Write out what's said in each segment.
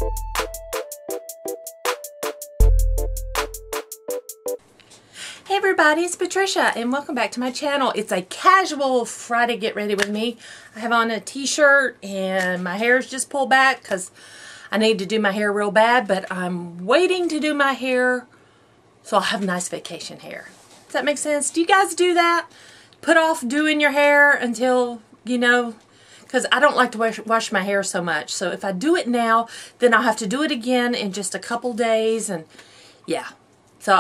Hey everybody, it's Patricia and welcome back to my channel. It's a casual Friday get ready with me. I have on a t-shirt and my hair is just pulled back because I need to do my hair real bad, but I'm waiting to do my hair so I'll have nice vacation hair. Does that make sense? Do you guys do that? Put off doing your hair until, you know, because I don't like to wash my hair so much. So if I do it now, then I'll have to do it again in just a couple days, and yeah. So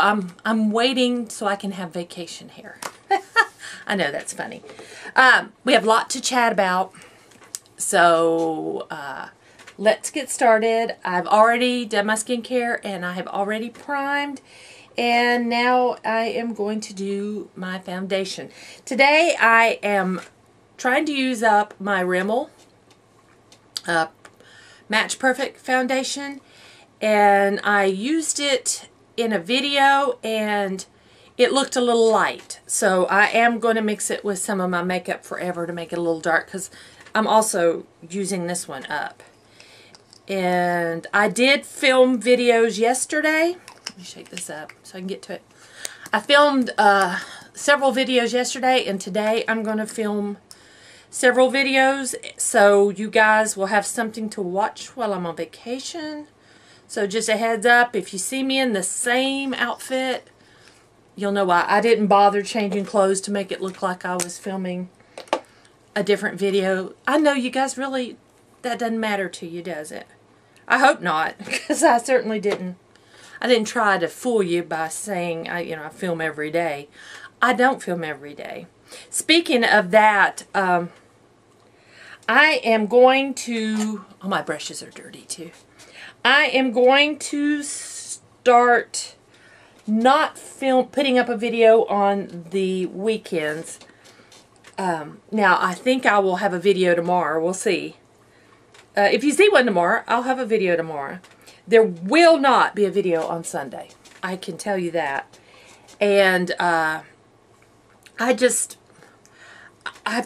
I'm waiting so I can have vacation hair. I know that's funny. We have a lot to chat about. So let's get started. I've already done my skincare and I have already primed. And now I am going to do my foundation. Today I am trying to use up my Rimmel Match Perfect foundation. And I used it in a video and it looked a little light, so I am going to mix it with some of my Makeup Forever to make it a little dark, because I'm also using this one up. And I did film videos yesterday. Let me shake this up so I can get to it. I filmed several videos yesterday, and today I'm going to film several videos, so you guys will have something to watch while I'm on vacation. So just a heads up, if you see me in the same outfit, you'll know why. I didn't bother changing clothes to make it look like I was filming a different video. I know you guys really, that doesn't matter to you, does it? I hope not, because I certainly didn't. I didn't try to fool you by saying, I film every day. I don't film every day. Speaking of that, I am going to, oh, my brushes are dirty too. I am going to start not putting up a video on the weekends. Now, I think I will have a video tomorrow. We'll see. If you see one tomorrow, I'll have a video tomorrow. There will not be a video on Sunday. I can tell you that. And I've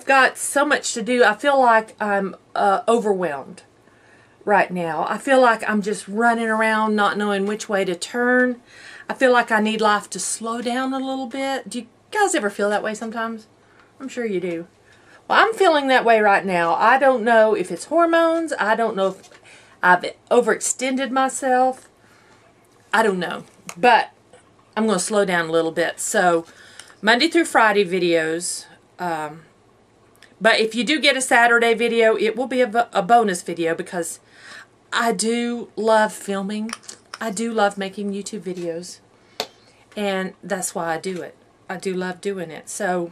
got so much to do. I feel like I'm overwhelmed right now. I feel like I'm just running around not knowing which way to turn. I feel like I need life to slow down a little bit. Do you guys ever feel that way sometimes? I'm sure you do. Well, I'm feeling that way right now. I don't know if it's hormones. I don't know if I've overextended myself. I don't know. But I'm going to slow down a little bit. So, Monday through Friday videos. But if you do get a Saturday video, it will be a bonus video, because I do love filming. I do love making YouTube videos. And that's why I do it. I do love doing it. So,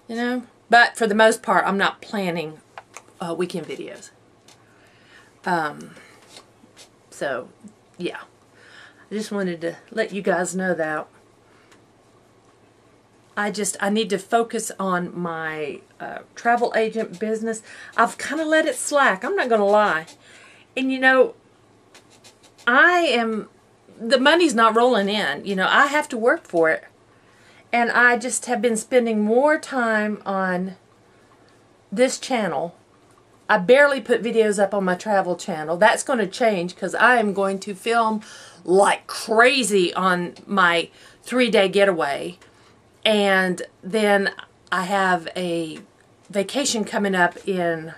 you know. But for the most part, I'm not planning weekend videos. So, yeah. I just wanted to let you guys know that. I need to focus on my travel agent business. I've kind of let it slack. I'm not going to lie. And you know, the money's not rolling in. You know, I have to work for it. And I just have been spending more time on this channel. I barely put videos up on my travel channel. That's going to change, because I am going to film like crazy on my 3-day getaway. And then I have a vacation coming up in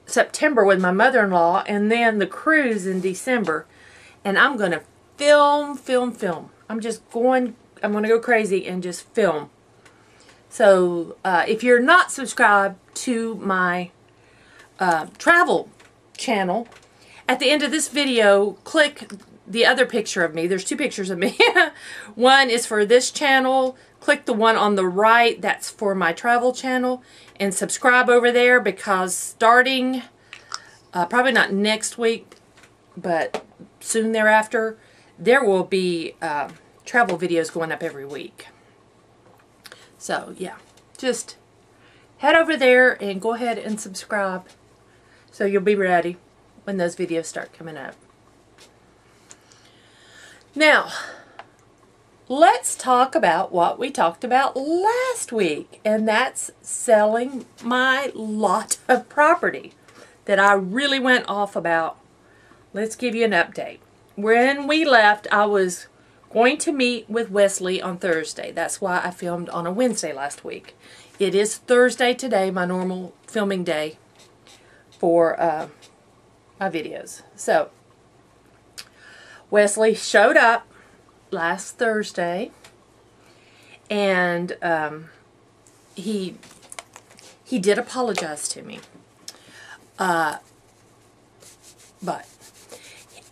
September with my mother-in-law, and then the cruise in December. And I'm going to film. I'm going to go crazy and just film. So if you're not subscribed to my travel channel, at the end of this video, click the other picture of me. There's 2 pictures of me. One is for this channel. Click the one on the right. That's for my travel channel. And subscribe over there, because starting, probably not next week, but soon thereafter, there will be travel videos going up every week. So, yeah. Just head over there and go ahead and subscribe, so you'll be ready when those videos start coming up. Now, let's talk about what we talked about last week, and that's selling my lot of property that I really went off about let's give you an update. When we left, I was going to meet with Wesley on Thursday. That's why I filmed on a Wednesday last week. It is Thursday today, my normal filming day for my videos. So, Wesley showed up last Thursday, and he did apologize to me. But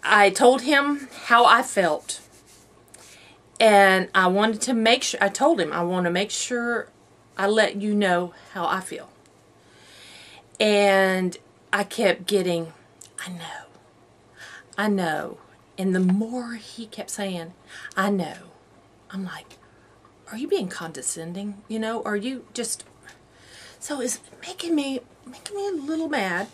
I told him how I felt, and I wanted to make sure, I told him I want to make sure I let you know how I feel. And I kept getting, I know. And the more he kept saying, I know, I'm like, are you being condescending? You know, are you just, so it's making me a little mad.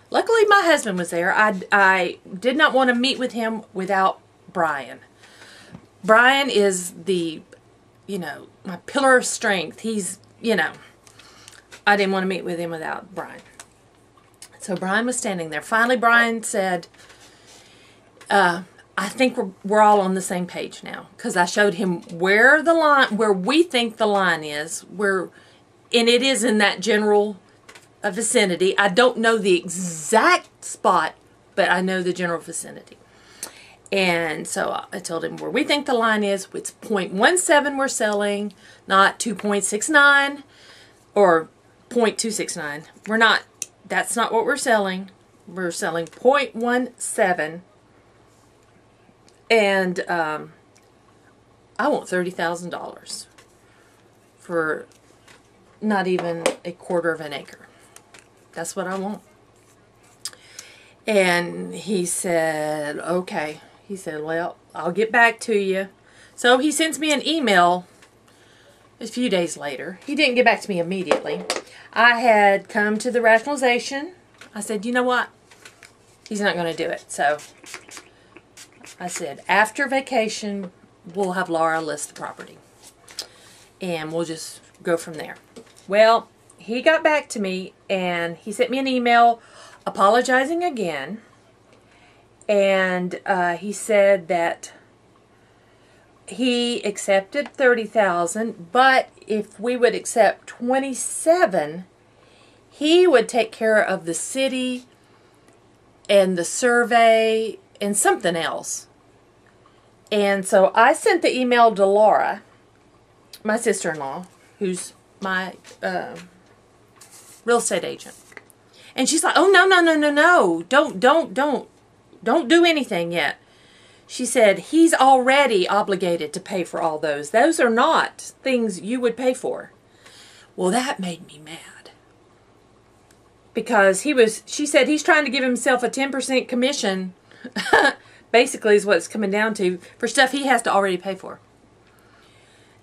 Luckily, my husband was there. I did not want to meet with him without Brian. Brian is the, you know, my pillar of strength. He's, you know, I didn't want to meet with him without Brian. So Brian was standing there. Finally, Brian said, I think we're all on the same page now, because I showed him where the line, where we think the line is, and it is in that general vicinity. I don't know the exact spot, but I know the general vicinity. And so I told him where we think the line is. It's 0.17 we're selling, not 2.69 or 0.269. We're not, that's not what we're selling. We're selling 0.17. And I want $30,000 for not even a quarter of an acre. That's what I want. And he said, okay. He said, well, I'll get back to you. So he sends me an email a few days later. He didn't get back to me immediately. I had come to the rationalization. I said, you know what? He's not going to do it. So I said, after vacation, we'll have Laura list the property. And we'll just go from there. Well, he got back to me, and he sent me an email apologizing again. And he said that he accepted $30,000, but if we would accept $27,000, he would take care of the city and the survey and something else. And so I sent the email to Laura, my sister-in-law, who's my real estate agent. And she's like, oh, no. Don't do anything yet. She said, he's already obligated to pay for all those. Those are not things you would pay for. Well, that made me mad. Because she said he's trying to give himself a 10% commission, basically is what it's coming down to, for stuff he has to already pay for.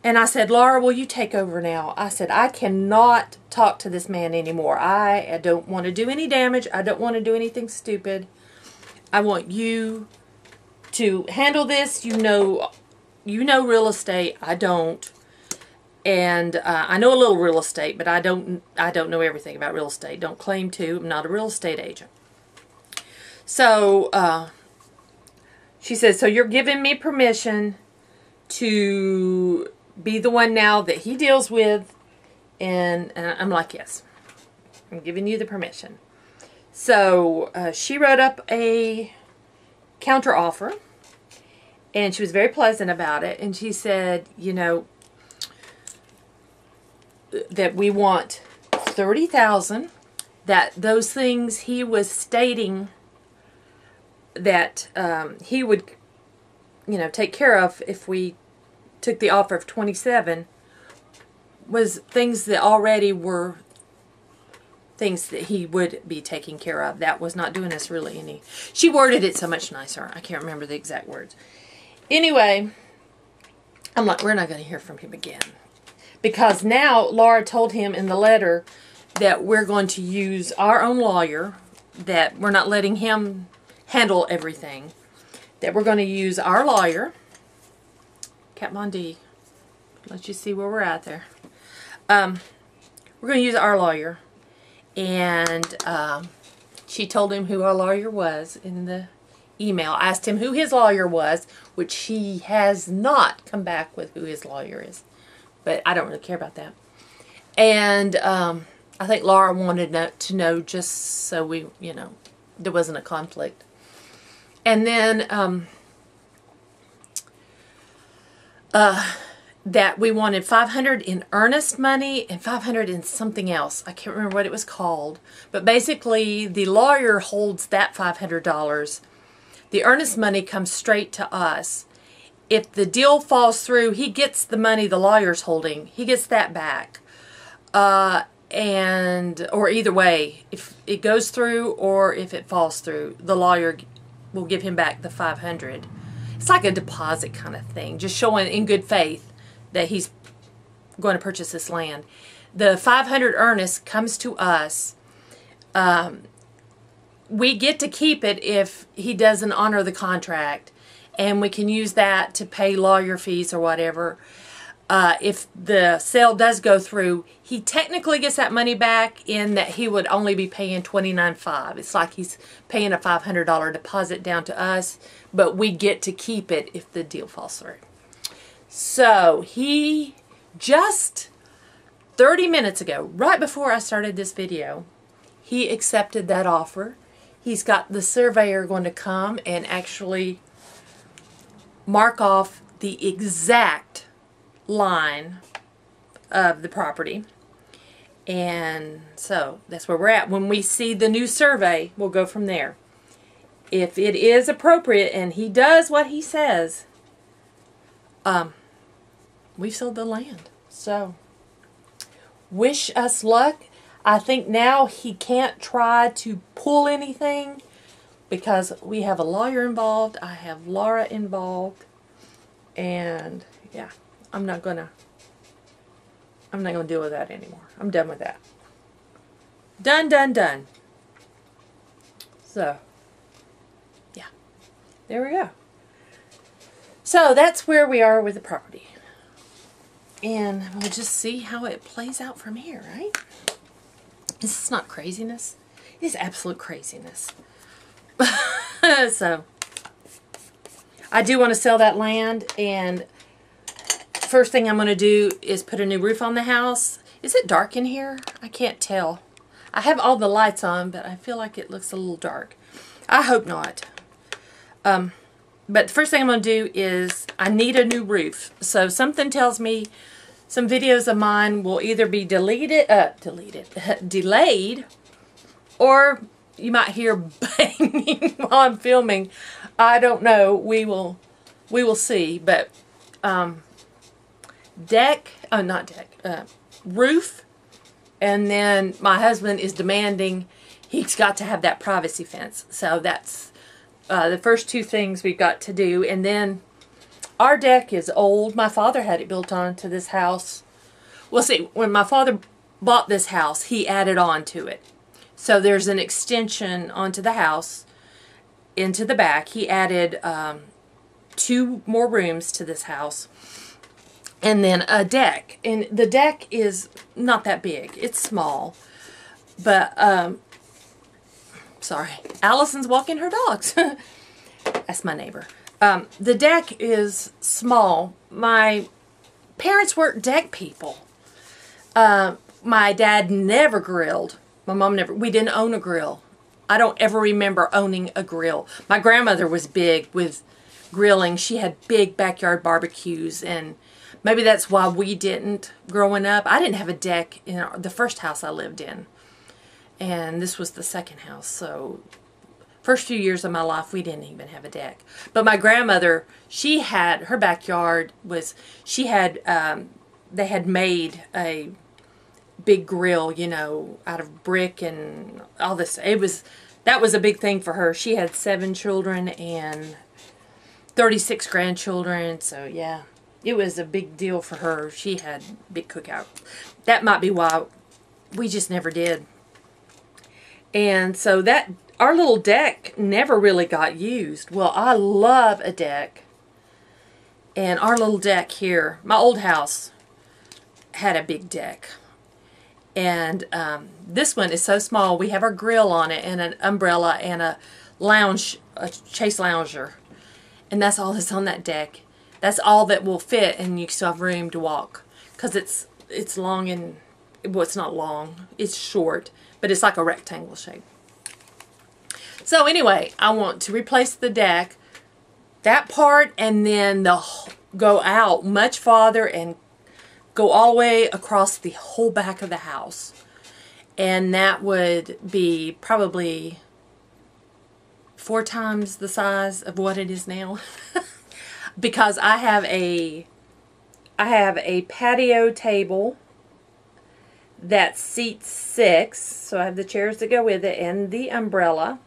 And I said, Laura, will you take over now? I said, I cannot talk to this man anymore. I don't want to do any damage. I don't want to do anything stupid. I want you to handle this. You know real estate. I don't. And I know a little real estate, but I don't know everything about real estate. Don't claim to. I'm not a real estate agent. So she said, so you're giving me permission to be the one now that he deals with? And I'm like, yes, I'm giving you the permission. So she wrote up a counter offer, and she was very pleasant about it. And she said, you know, that we want $30,000, that those things he was stating that he would, you know, take care of if we took the offer of $27,000 was things that already were things that he would be taking care of. That was not doing us really any. She worded it so much nicer. I can't remember the exact words. Anyway, I'm like, we're not going to hear from him again. Because now Laura told him in the letter that we're going to use our own lawyer, that we're not letting him handle everything, that we're going to use our lawyer, Kat Von D, let you see where we're at there. We're going to use our lawyer, and she told him who our lawyer was in the email. I asked him who his lawyer was, which he has not come back with who his lawyer is. But I don't really care about that. And I think Laura wanted to know just so we, you know, there wasn't a conflict. And then that we wanted $500 in earnest money and $500 in something else. I can't remember what it was called. But basically, the lawyer holds that $500. The earnest money comes straight to us. If the deal falls through, he gets the money the lawyer's holding. He gets that back. Or either way, if it goes through or if it falls through, the lawyer will give him back the $500. It's like a deposit kind of thing, just showing in good faith that he's going to purchase this land. The $500 earnest comes to us. We get to keep it if he doesn't honor the contract, and we can use that to pay lawyer fees or whatever. If the sale does go through, he technically gets that money back in that he would only be paying $29.5. It's like he's paying a $500 deposit down to us, but we get to keep it if the deal falls through. So he just 30 minutes ago, right before I started this video, he accepted that offer. He's got the surveyor going to come and actually mark off the exact line of the property. And so that's where we're at. When we see the new survey, we'll go from there. If it is appropriate and he does what he says, we've sold the land. So wish us luck. I think now he can't try to pull anything because we have a lawyer involved. I have Laura involved. And yeah, I'm not gonna deal with that anymore. I'm done with that. Done, done, done. So yeah, there we go. So that's where we are with the property. And we'll just see how it plays out from here, right? Is this not craziness? It is absolute craziness. So I do want to sell that land, and first thing I'm going to do is put a new roof on the house. Is it dark in here? I can't tell. I have all the lights on, but I feel like it looks a little dark. I hope not. But the first thing I'm going to do is I need a new roof. So something tells me some videos of mine will either be delayed, or you might hear banging while I'm filming. I don't know. We will see. But roof, and then my husband is demanding he's got to have that privacy fence. So that's the first two things we've got to do. And then our deck is old. My father had it built onto this house. Well, see, when my father bought this house, he added on to it. So there's an extension onto the house into the back. He added 2 more rooms to this house. And then a deck. And the deck is not that big. It's small. But, sorry. Allison's walking her dogs. That's my neighbor. The deck is small. My parents weren't deck people. My dad never grilled. My mom never. We didn't own a grill. I don't ever remember owning a grill. My grandmother was big with grilling. She had big backyard barbecues, and maybe that's why we didn't growing up. I didn't have a deck in the first house I lived in, and this was the second house. So first few years of my life, we didn't even have a deck. But my grandmother, she had, her backyard was, she had, they had made a big grill, you know, out of brick and all this. That was a big thing for her. She had 7 children and 36 grandchildren. So yeah, it was a big deal for her. She had big cookout. That might be why we just never did. And so that, our little deck never really got used. Well, I love a deck. And our little deck here, my old house had a big deck. And this one is so small. We have our grill on it and an umbrella and a lounge, a Chase Lounger. And that's all that's on that deck. That's all that will fit, and you still have room to walk. Because it's long and, well, it's not long. It's short, but it's like a rectangle shape. So anyway, I want to replace the deck, that part, and then go out much farther and go all the way across the whole back of the house. And that would be probably 4 times the size of what it is now. Because I have a patio table that seats 6. So I have the chairs that go with it and the umbrella.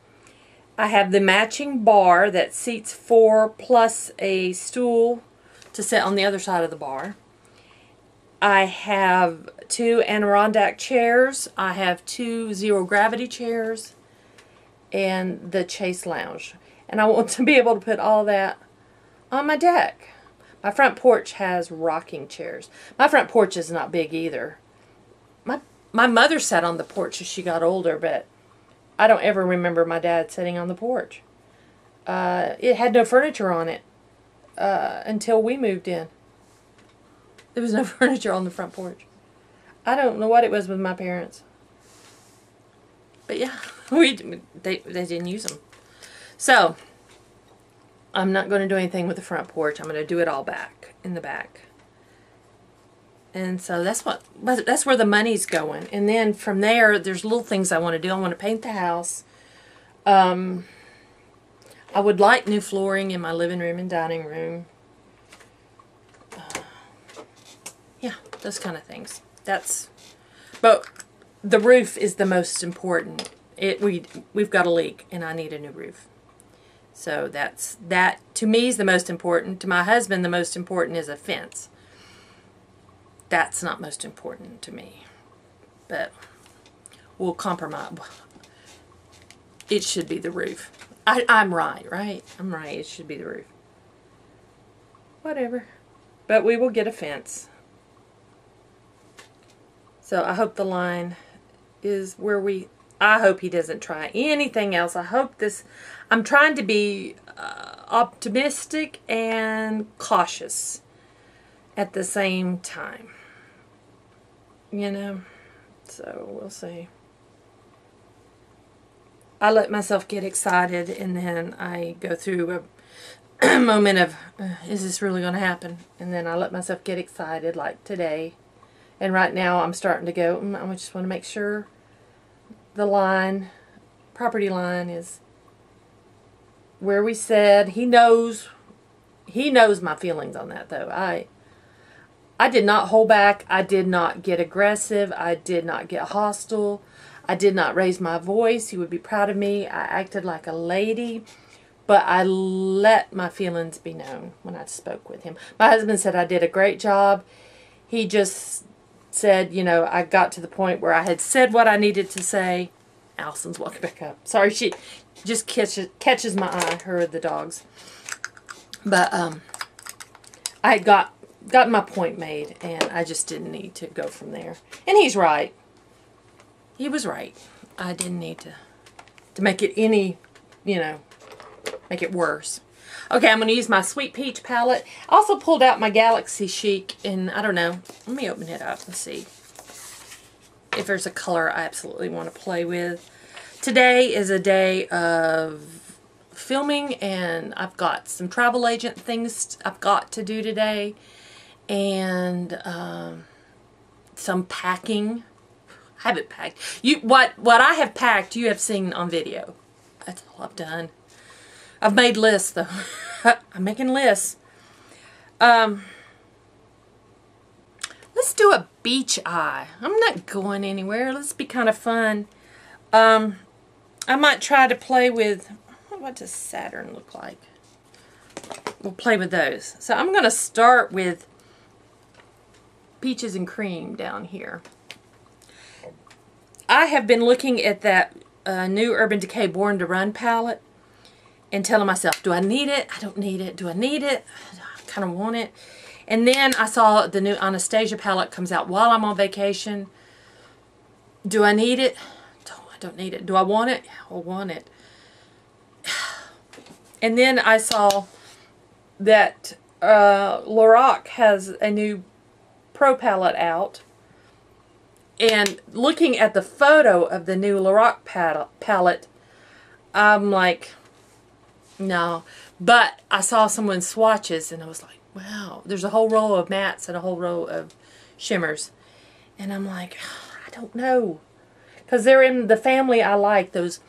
I have the matching bar that seats 4 plus a stool to sit on the other side of the bar. I have 2 Adirondack chairs. I have 2 zero gravity chairs and the Chase Lounge. And I want to be able to put all that on my deck. My front porch has rocking chairs. My front porch is not big either. My mother sat on the porch as she got older, but I don't ever remember my dad sitting on the porch. It had no furniture on it until we moved in. There was no furniture on the front porch. I don't know what it was with my parents. But yeah, they didn't use them. So, I'm not going to do anything with the front porch. I'm going to do it all back, in the back. And so that's where the money's going. And then from there, there's little things I want to do. I want to paint the house. I would like new flooring in my living room and dining room. Yeah, those kind of things. But the roof is the most important. We've got a leak and I need a new roof. So that to me is the most important. To my husband, the most important is a fence. That's not most important to me. But we'll compromise. It should be the roof. I'm right? I'm right. It should be the roof. Whatever. But we will get a fence. So I hope the line is where I hope he doesn't try anything else. I hope this, I'm trying to be optimistic and cautious at the same time. You know, so we'll see. I let myself get excited and then I go through a moment of, is this really going to happen? And then I let myself get excited like today. And right now I'm starting to go, I just want to make sure the property line is where we said. He knows my feelings on that though. I did not hold back. I did not get aggressive. I did not get hostile. I did not raise my voice. He would be proud of me. I acted like a lady, but I let my feelings be known when I spoke with him. My husband said I did a great job. He just said, you know, I got to the point where I had said what I needed to say. Allison's walking back up. Sorry, she just catches my eye, her and the dogs. But I had gotten my point made, and I just didn't need to go from there. And he's right. He was right. I didn't need to make it any, you know, make it worse. Okay, I'm going to use my Sweet Peach palette. I also pulled out my Galaxy Chic, and I don't know. Let me open it up and see if there's a color I absolutely want to play with. Today is a day of filming, and I've got some travel agent things I've got to do today, and some packing. I haven't packed. What I have packed, you have seen on video. That's all I've done. I've made lists, though. I'm making lists. Let's do a beach eye. I'm not going anywhere. Let's be kind of fun. I might try to play with, what does Saturn look like? We'll play with those. So I'm going to start with Peaches and Cream down here. I have been looking at that new Urban Decay Born to Run palette and telling myself, do I need it? I don't need it. Do I need it? I kind of want it. And then I saw the new Anastasia palette comes out while I'm on vacation. Do I need it? I don't need it. Do I want it? I want it. And then I saw that Lorac has a new Pro palette out. And looking at the photo of the new Lorac palette, I'm like, no. But I saw someone's swatches and I was like, wow, there's a whole row of mattes and a whole row of shimmers. And I'm like, I don't know. Because they're in the family I like, those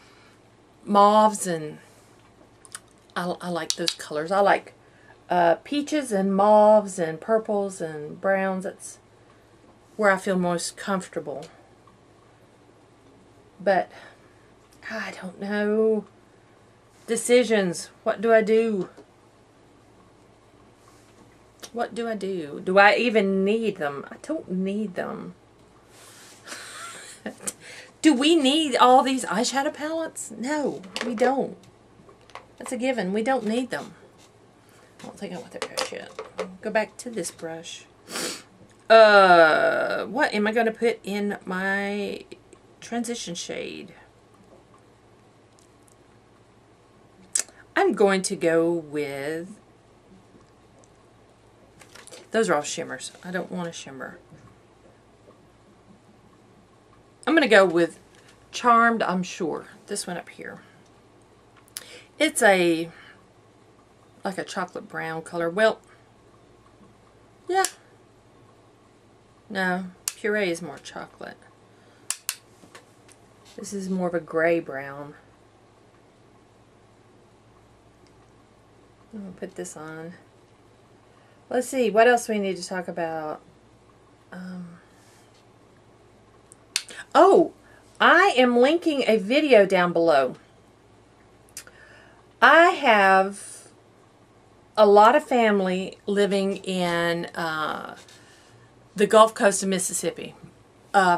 mauves, and I like those colors. I like peaches and mauves and purples and browns. That's where I feel most comfortable. But I don't know. Decisions. What do I do? What do I do? Do I even need them? I don't need them. Do we need all these eyeshadow palettes? No, we don't. That's a given. We don't need them. I don't think I want that brush yet. Go back to this brush. What am I going to put in my transition shade? I'm going to go with... Those are all shimmers. I don't want a shimmer. I'm going to go with Charmed, I'm sure. This one up here. It's a... like a chocolate brown color. Well, yeah. No, Puree is more chocolate. This is more of a gray brown. I'm going to put this on. Let's see, what else we need to talk about? Oh, I am linking a video down below. I have a lot of family living in the Gulf Coast of Mississippi,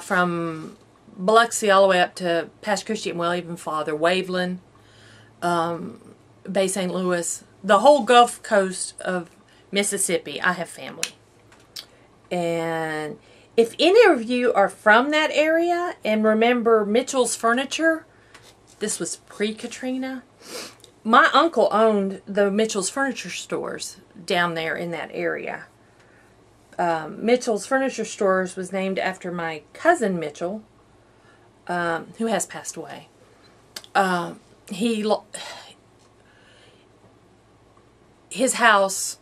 from Biloxi all the way up to past Christian, well, even farther, Waveland, Bay St. Louis, the whole Gulf Coast of Mississippi. I have family. And if any of you are from that area and remember Mitchell's Furniture, this was pre-Katrina. My uncle owned the Mitchell's Furniture stores down there in that area. Mitchell's Furniture Stores was named after my cousin Mitchell, who has passed away. His house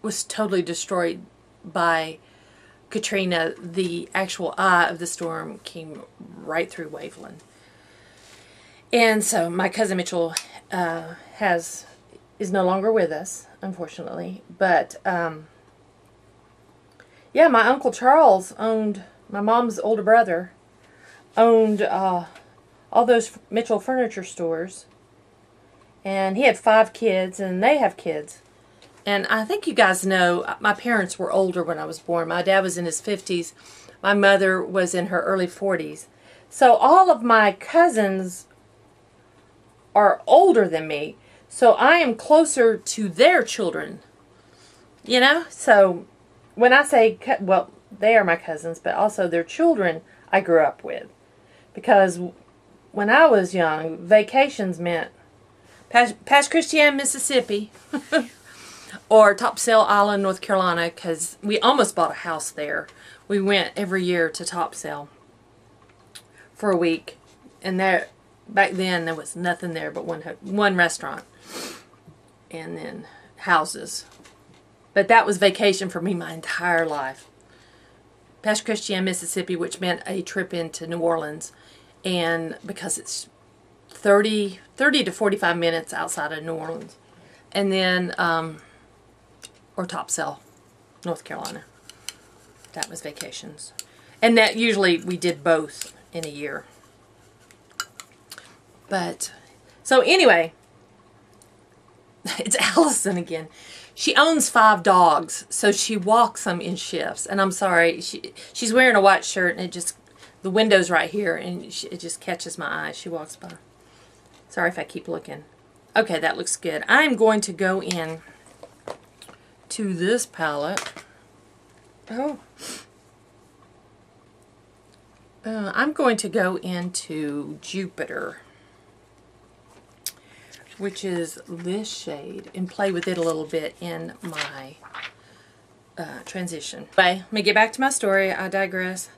was totally destroyed by Katrina. The actual eye of the storm came right through Waveland. And so my cousin Mitchell is no longer with us, unfortunately. But yeah, my Uncle Charles owned, my mom's older brother, owned all those Mitchell Furniture stores. And he had 5 kids, and they have kids. And I think you guys know, my parents were older when I was born. My dad was in his 50s. My mother was in her early 40s. So all of my cousins are older than me. So I am closer to their children. You know? So when I say, well, they are my cousins, but also their children I grew up with. Because when I was young, vacations meant past Christian, Mississippi, or Topsail Island, North Carolina, because we almost bought a house there. We went every year to Topsail for a week, and there, back then there was nothing there but one restaurant, and then houses. But that was vacation for me my entire life. Past Christian, Mississippi, which meant a trip into New Orleans, and because it's 30 to 45 minutes outside of New Orleans. And then, or Topsail, North Carolina. That was vacations. And that usually we did both in a year. But, so anyway, it's Allison again. She owns 5 dogs, so she walks them in shifts. And I'm sorry, she's wearing a white shirt, and it just, the window's right here, and it just catches my eye. She walks by. Sorry if I keep looking. Okay, that looks good. I'm going to go in to this palette. Oh. I'm going to go into Jupiter. which is this shade, and play with it a little bit in my transition. Anyway, let me get back to my story. I digress.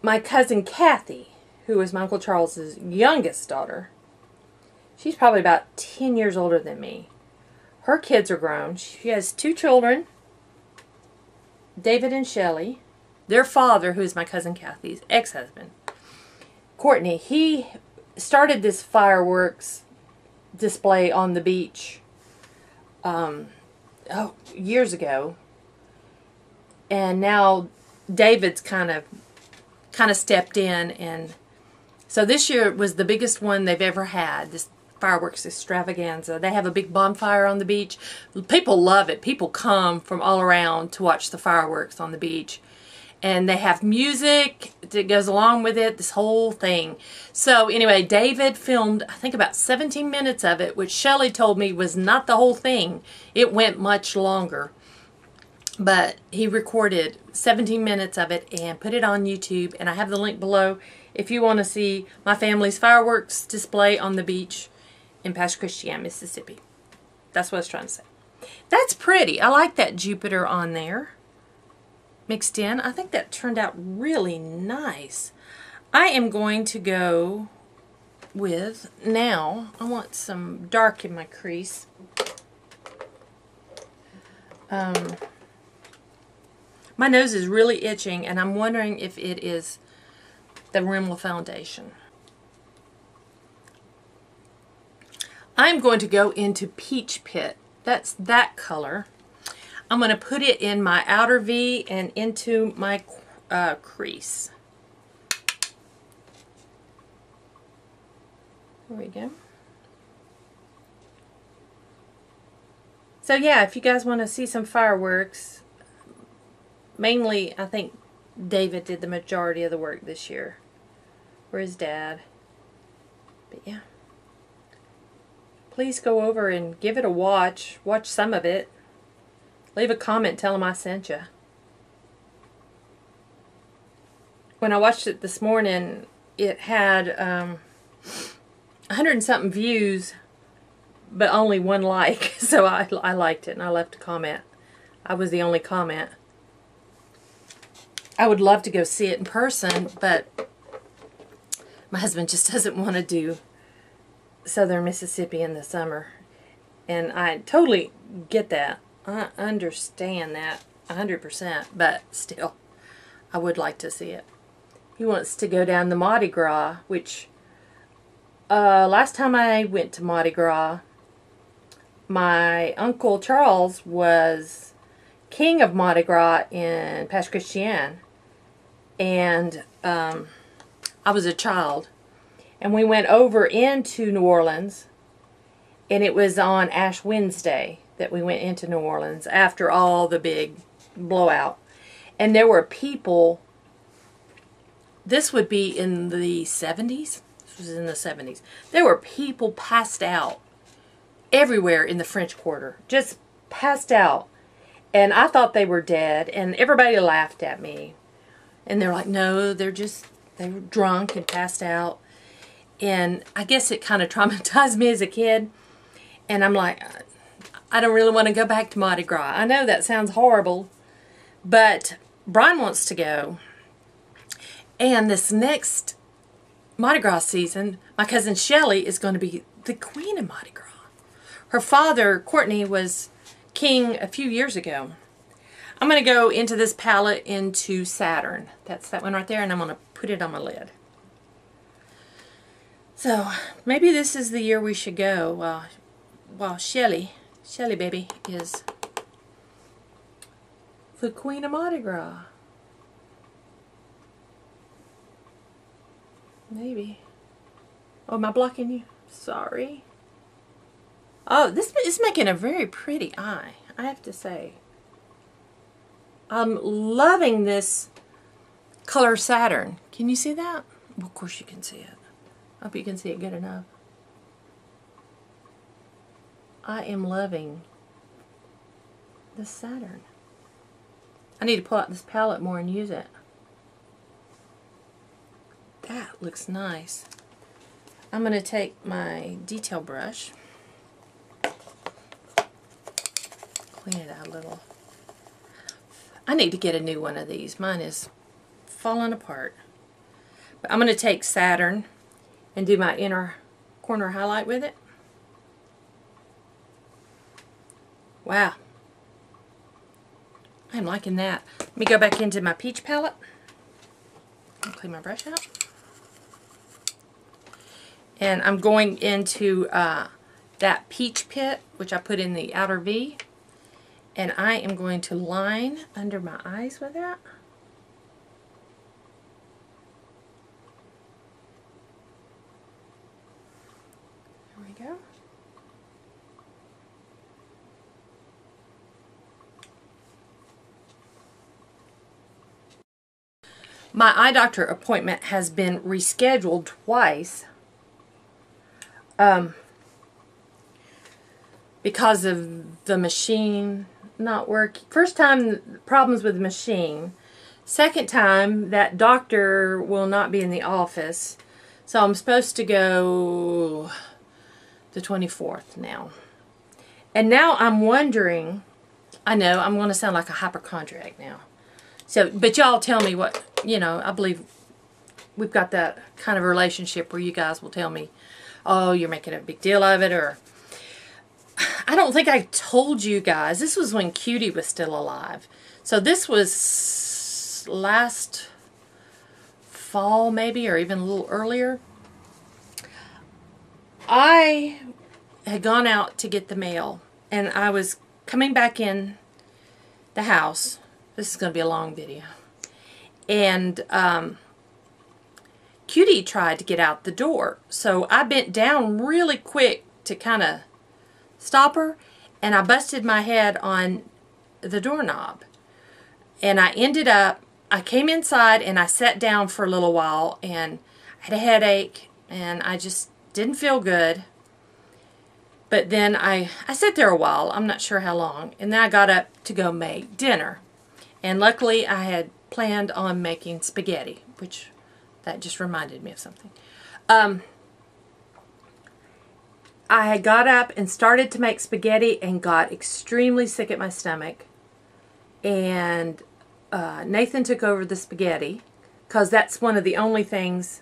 My cousin Kathy, who is my Uncle Charles's youngest daughter, she's probably about 10 years older than me. Her kids are grown. She has 2 children, David and Shelley. Their father, who is my cousin Kathy's ex-husband, Courtney, he started this fireworks display on the beach years ago. And now David's kind of stepped in, and so this year was the biggest one they've ever had, this fireworks extravaganza. They have a big bonfire on the beach. People love it. People come from all around to watch the fireworks on the beach. And they have music that goes along with it, this whole thing. So anyway, David filmed, I think, about 17 minutes of it, which Shelley told me was not the whole thing. It went much longer. But he recorded 17 minutes of it and put it on YouTube. And I have the link below if you want to see my family's fireworks display on the beach in Patriciap, Mississippi. That's what I was trying to say. That's pretty. I like that Jupiter on there mixed in. I think that turned out really nice. I am going to go with, now, I want some dark in my crease. My nose is really itching, and I'm wondering if it is the Rimmel foundation. I'm going to go into Peach Pit. That's that color. I'm going to put it in my outer V and into my crease. There we go. So yeah, if you guys want to see some fireworks, mainly I think David did the majority of the work this year, or his dad. But yeah. Please go over and give it a watch. Watch some of it. Leave a comment, tell them I sent you. When I watched it this morning, it had 100 and something views, but only 1 like. So I liked it and I left a comment. I was the only comment. I would love to go see it in person, but my husband just doesn't want to do Southern Mississippi in the summer. And I totally get that. I understand that 100%, but still, I would like to see it. He wants to go down the Mardi Gras, which last time I went to Mardi Gras, my Uncle Charles was king of Mardi Gras in Patriciap, and I was a child. And we went over into New Orleans, and it was on Ash Wednesday that we went into New Orleans after all the big blowout. And there were people, this would be in the 70s. This was in the 70s. There were people passed out everywhere in the French Quarter. Just passed out. And I thought they were dead, and everybody laughed at me. And they're like, no, they were drunk and passed out. And I guess it kind of traumatized me as a kid. And I'm like, I don't really want to go back to Mardi Gras. I know that sounds horrible, but Brian wants to go. And this next Mardi Gras season, my cousin Shelley is going to be the queen of Mardi Gras. Her father, Courtney, was king a few years ago. I'm going to go into this palette into Saturn. That's that one right there, and I'm going to put it on my lid. So maybe this is the year we should go while Shelley baby is the queen of Mardi Gras. Maybe. Oh, am I blocking you? Sorry. Oh, this is making a very pretty eye, I have to say. I'm loving this color Saturn. Can you see that? Well, of course you can see it. I hope you can see it good enough. I am loving this Saturn. I need to pull out this palette more and use it. That looks nice. I'm going to take my detail brush, clean it out a little. I need to get a new one of these. Mine is falling apart. But I'm going to take Saturn and do my inner corner highlight with it. Wow. I'm liking that. Let me go back into my peach palette. I'll clean my brush out. And I'm going into that peach pit, which I put in the outer V. And I am going to line under my eyes with that. There we go. My eye doctor appointment has been rescheduled twice because of the machine not working. First time, problems with the machine. Second time, that doctor will not be in the office. So I'm supposed to go the 24th now. And now I'm wondering, I know I'm going to sound like a hypochondriac now. So, but y'all tell me what, you know, I believe we've got that kind of relationship where you guys will tell me, oh, you're making a big deal of it, or I don't think I told you guys. This was when Cutie was still alive. So this was last fall maybe, or even a little earlier. I had gone out to get the mail, and I was coming back in the house. This is going to be a long video. And Cutie tried to get out the door. So I bent down really quick to kind of stop her, and I busted my head on the doorknob. And I ended up, I came inside and I sat down for a little while, and I had a headache, and I just didn't feel good. But then I sat there a while, I'm not sure how long, and then I got up to go make dinner. And luckily I had planned on making spaghetti, which that just reminded me of something. I had got up and started to make spaghetti and got extremely sick at my stomach. And Nathan took over the spaghetti, because that's one of the only things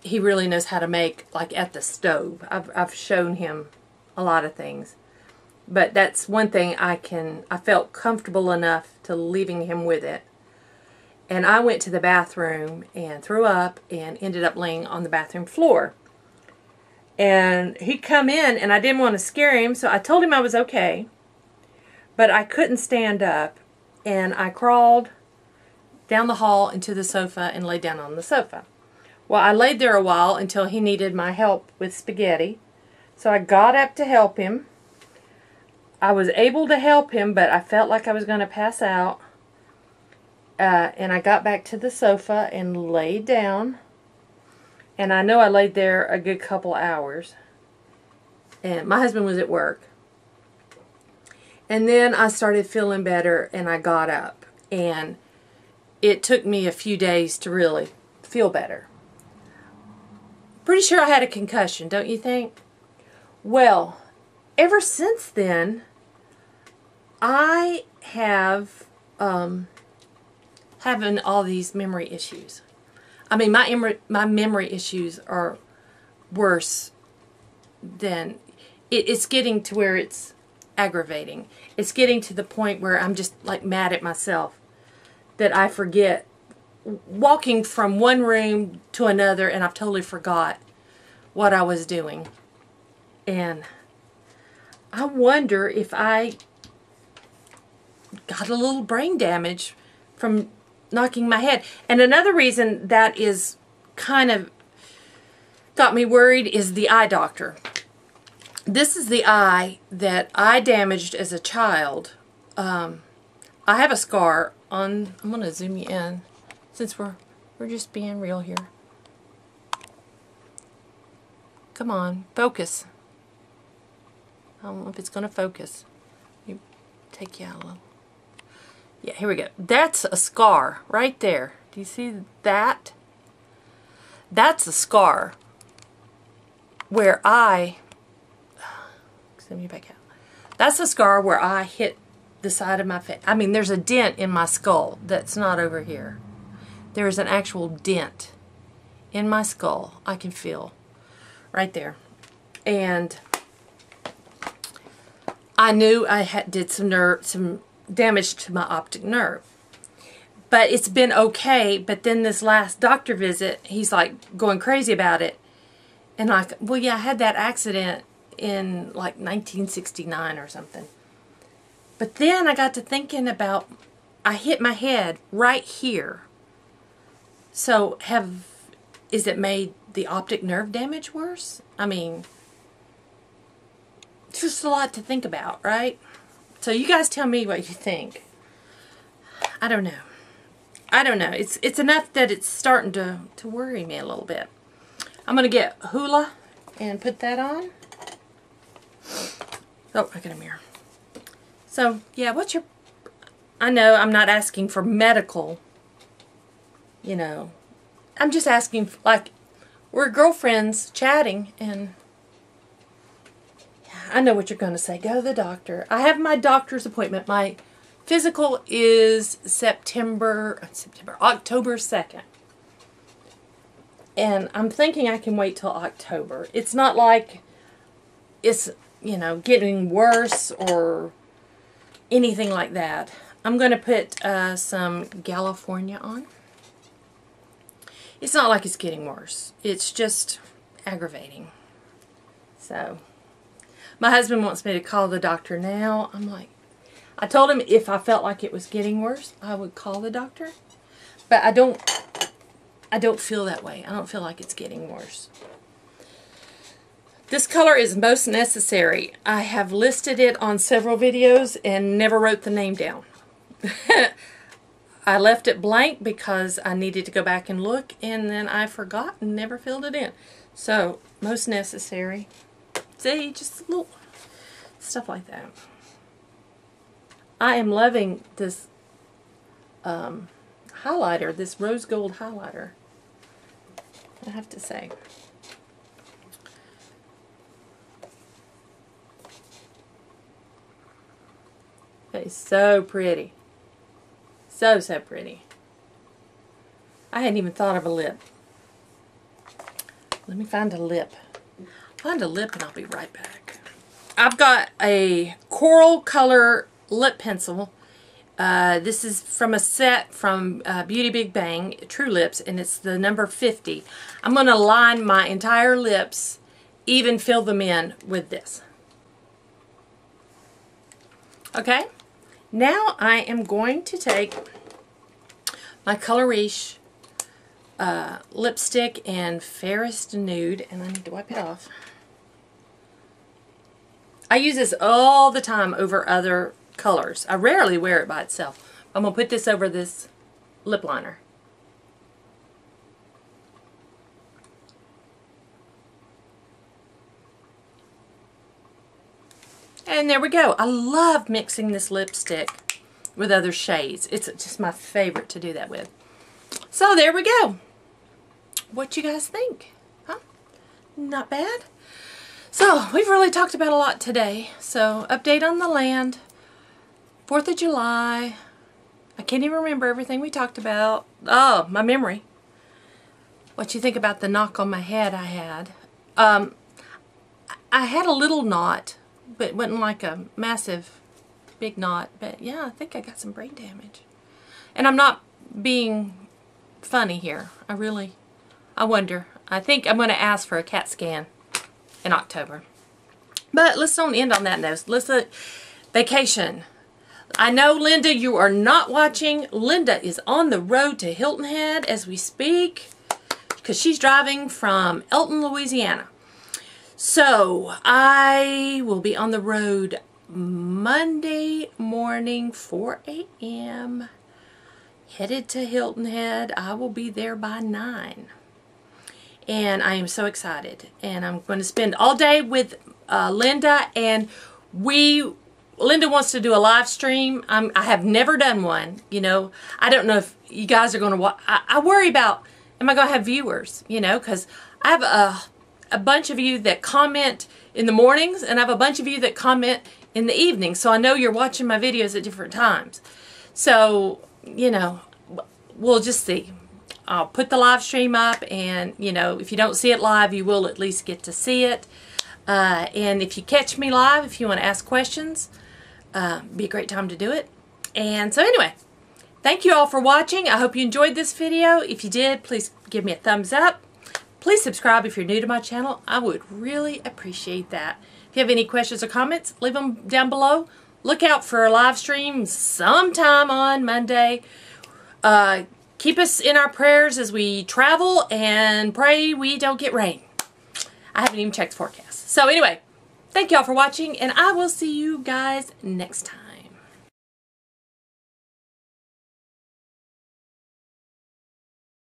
he really knows how to make, like at the stove. I've shown him a lot of things, but that's one thing I felt comfortable enough to leaving him with it. And I went to the bathroom and threw up and ended up laying on the bathroom floor. And he'd come in, and I didn't want to scare him, so I told him I was okay, but I couldn't stand up, and I crawled down the hall into the sofa and laid down on the sofa. Well, I laid there a while until he needed my help with spaghetti. So I got up to help him. I was able to help him, but I felt like I was going to pass out. And I got back to the sofa and laid down. And I know I laid there a good couple hours. And my husband was at work. And then I started feeling better, and I got up. And it took me a few days to really feel better. Pretty sure I had a concussion, don't you think? Well, ever since then, I have having all these memory issues. I mean, my memory issues are worse than it's getting to where it's aggravating. It's getting to the point where I'm just like mad at myself that I forget walking from one room to another, and I've totally forgot what I was doing. And I wonder if I got a little brain damage from knocking my head. And another reason that is kind of got me worried is the eye doctor. This is the eye that I damaged as a child. I have a scar on, I'm going to zoom you in since we're just being real here. Come on, focus. I don't know if it's going to focus. Let me take you out a little. Yeah, here we go. That's a scar right there. Do you see that? That's a scar. where let me back out. That's the scar where I hit the side of my face. I mean, there's a dent in my skull that's not over here. There is an actual dent in my skull. I can feel right there. And I knew I did some damage to my optic nerve. But it's been okay. But then this last doctor visit, he's like going crazy about it. And like, well, yeah, I had that accident in like 1969 or something. But then I got to thinking about, I hit my head right here. So is it made the optic nerve damage worse? I mean, it's just a lot to think about, right? So you guys tell me what you think. I don't know. I don't know. It's enough that it's starting to worry me a little bit. I'm going to get Hula and put that on. Oh, I got a mirror. So, yeah, I know I'm not asking for medical, you know. I'm just asking, like, we're girlfriends chatting, and I know what you're going to say. Go to the doctor. I have my doctor's appointment. My physical is October 2nd. And I'm thinking I can wait till October. It's not like it's, you know, getting worse or anything like that. I'm going to put some California on. It's not like it's getting worse. It's just aggravating. So, my husband wants me to call the doctor now. I'm like, I told him if I felt like it was getting worse, I would call the doctor. But I don't feel that way. I don't feel like it's getting worse. This color is Most Necessary. I have listed it on several videos and never wrote the name down. I left it blank because I needed to go back and look, and then I forgot and never filled it in. So, Most Necessary. See, just a little stuff like that. I am loving this highlighter, this rose gold highlighter, I have to say. It's so pretty. So, so pretty. I hadn't even thought of a lip. Let me find a lip. Find a lip and I'll be right back. I've got a coral color lip pencil. This is from a set from Beauty Big Bang, True Lips, and it's the number 50. I'm going to line my entire lips, even fill them in with this. Okay? Now I am going to take my Color Riche lipstick and Fairest Nude, and I need to wipe it off. I use this all the time over other colors. I rarely wear it by itself. I'm going to put this over this lip liner. And there we go. I love mixing this lipstick with other shades. It's just my favorite to do that with. So there we go. What you guys think? Huh? Not bad. So we've really talked about a lot today. So update on the land. 4th of July. I can't even remember everything we talked about. Oh, my memory. What you think about the knock on my head I had. I had a little knot, but it wasn't like a massive big knot. But yeah, I think I got some brain damage. And I'm not being funny here. I wonder. I think I'm going to ask for a CAT scan in October. But let's don't end on that note. Let's vacation. I know, Linda, you are not watching. Linda is on the road to Hilton Head as we speak because she's driving from Elton, Louisiana. So I will be on the road Monday morning, 4 a.m. headed to Hilton Head. I will be there by 9. And I am so excited. And I'm going to spend all day with Linda. And Linda wants to do a live stream. I have never done one. You know, I don't know if you guys are going to watch. I worry about, am I going to have viewers? You know, because I a bunch of you that comment in the mornings, and I have a bunch of you that comment in the evening, so I know you're watching my videos at different times. So, you know, we'll just see. I'll put the live stream up, and, you know, if you don't see it live, you will at least get to see it. And if you catch me live, if you want to ask questions, be a great time to do it. And so anyway, thank you all for watching. I hope you enjoyed this video. If you did, please give me a thumbs up. Please subscribe if you're new to my channel. I would really appreciate that. If you have any questions or comments, leave them down below. Look out for a live stream sometime on Monday. Keep us in our prayers as we travel, and pray we don't get rain. I haven't even checked the forecast. So anyway, thank y'all for watching, and I will see you guys next time.